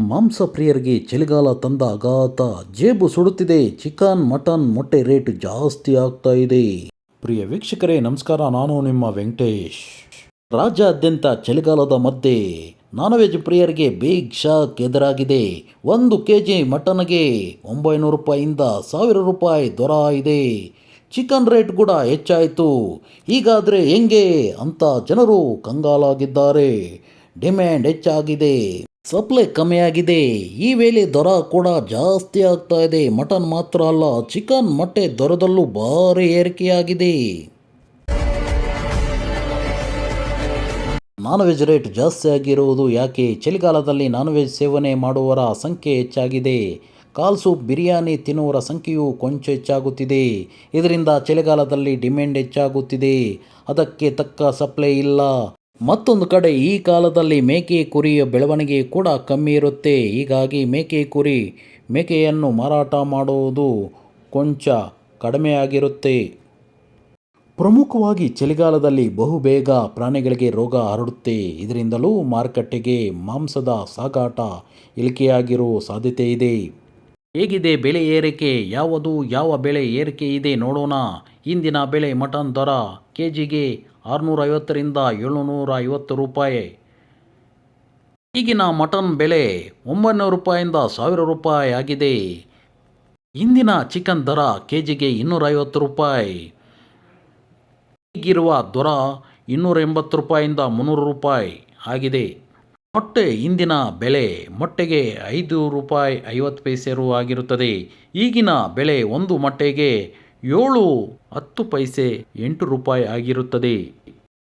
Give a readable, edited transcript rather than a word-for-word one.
ಮಾಂಸ ಪ್ರಿಯರಿಗೆ ಚಳಿಗಾಲ ತಂದ ಆಘಾತ. ಜೇಬು ಸುಡುತ್ತಿದೆ. ಚಿಕನ್, ಮಟನ್, ಮೊಟ್ಟೆ ರೇಟ್ ಜಾಸ್ತಿ ಆಗ್ತಾ ಇದೆ. ಪ್ರಿಯ ವೀಕ್ಷಕರೇ ನಮಸ್ಕಾರ, ನಾನು ನಿಮ್ಮ ವೆಂಕಟೇಶ್. ರಾಜ್ಯಾದ್ಯಂತ ಚಳಿಗಾಲದ ಮಧ್ಯೆ ನಾನ್ ವೆಜ್ ಪ್ರಿಯರಿಗೆ ಬಿಗ್ ಶಾಕ್ ಎದುರಾಗಿದೆ. 1 ಕೆಜಿ ಮಟನ್ಗೆ 900 ರೂಪಾಯಿಂದ 1000 ರೂಪಾಯಿ ದರ ಇದೆ. ಚಿಕನ್ ರೇಟ್ ಕೂಡ ಹೆಚ್ಚಾಯಿತು. ಹೀಗಾದರೆ ಹೆಂಗೆ ಅಂತ ಜನರು ಕಂಗಾಲಾಗಿದ್ದಾರೆ. ಡಿಮ್ಯಾಂಡ್ ಹೆಚ್ಚಾಗಿದೆ, ಸಪ್ಲೈ ಕಮ್ಮಿಯಾಗಿದೆ. ಈ ವೇಳೆ ದರ ಕೂಡ ಜಾಸ್ತಿ ಆಗ್ತಾ ಇದೆ. ಮಟನ್ ಮಾತ್ರ ಅಲ್ಲ, ಚಿಕನ್, ಮೊಟ್ಟೆ ದರದಲ್ಲೂ ಭಾರಿ ಏರಿಕೆಯಾಗಿದೆ. ನಾನ್ ವೆಜ್ ರೇಟ್ ಜಾಸ್ತಿ ಆಗಿರುವುದು ಯಾಕೆ? ಚಳಿಗಾಲದಲ್ಲಿ ನಾನ್ ವೆಜ್ ಸೇವನೆ ಮಾಡುವವರ ಸಂಖ್ಯೆ ಹೆಚ್ಚಾಗಿದೆ. ಕಾಲ್ ಸೂಪ್, ಬಿರಿಯಾನಿ ತಿನ್ನುವವರ ಸಂಖ್ಯೆಯು ಕೊಂಚ ಹೆಚ್ಚಾಗುತ್ತಿದೆ. ಇದರಿಂದ ಚಳಿಗಾಲದಲ್ಲಿ ಡಿಮ್ಯಾಂಡ್ ಹೆಚ್ಚಾಗುತ್ತಿದೆ. ಅದಕ್ಕೆ ತಕ್ಕ ಸಪ್ಲೈ ಇಲ್ಲ. ಮತ್ತೊಂದು ಕಡೆ ಈ ಕಾಲದಲ್ಲಿ ಮೇಕೆ ಕುರಿಯ ಬೆಳವಣಿಗೆ ಕೂಡ ಕಮ್ಮಿ ಇರುತ್ತೆ. ಹೀಗಾಗಿ ಮೇಕೆಯನ್ನು ಮಾರಾಟ ಮಾಡುವುದು ಕೊಂಚ ಕಡಿಮೆಯಾಗಿರುತ್ತೆ. ಪ್ರಮುಖವಾಗಿ ಚಳಿಗಾಲದಲ್ಲಿ ಬಹುಬೇಗ ಪ್ರಾಣಿಗಳಿಗೆ ರೋಗ ಹರಡುತ್ತೆ. ಇದರಿಂದಲೂ ಮಾರುಕಟ್ಟೆಗೆ ಮಾಂಸದ ಸಾಗಾಟ ಇಳಿಕೆಯಾಗಿರೋ ಸಾಧ್ಯತೆ ಇದೆ. ಹೇಗಿದೆ ಬೆಲೆ ಏರಿಕೆ? ಯಾವ ಬೆಲೆ ಏರಿಕೆ ಇದೆ ನೋಡೋಣ. ಇಂದಿನ ಬೆಲೆ ಮಟನ್ ದರ ಕೆಜಿಗೆ 650ರಿಂದ 750 ರೂಪಾಯಿ. ಈಗಿನ ಮಟನ್ ಬೆಲೆ 900 ರೂಪಾಯಿಂದ 1000 ರೂಪಾಯಿ ಆಗಿದೆ. ಇಂದಿನ ಚಿಕನ್ ದರ ಕೆಜಿಗೆ 250 ರೂಪಾಯಿ. ಈಗಿರುವ ದರ 280 ರೂಪಾಯಿಂದ 300 ರೂಪಾಯಿ ಆಗಿದೆ. ಮೊಟ್ಟೆ ಇಂದಿನ ಬೆಲೆ ಮೊಟ್ಟೆಗೆ 5 ರೂಪಾಯಿ 50 ಪೈಸೆ ಆಗಿರುತ್ತದೆ. ಈಗಿನ ಬೆಲೆ ಒಂದು ಮೊಟ್ಟೆಗೆ 7-10 ಪೈಸೆ 8 ರೂಪಾಯಿ ಆಗಿರುತ್ತದೆ.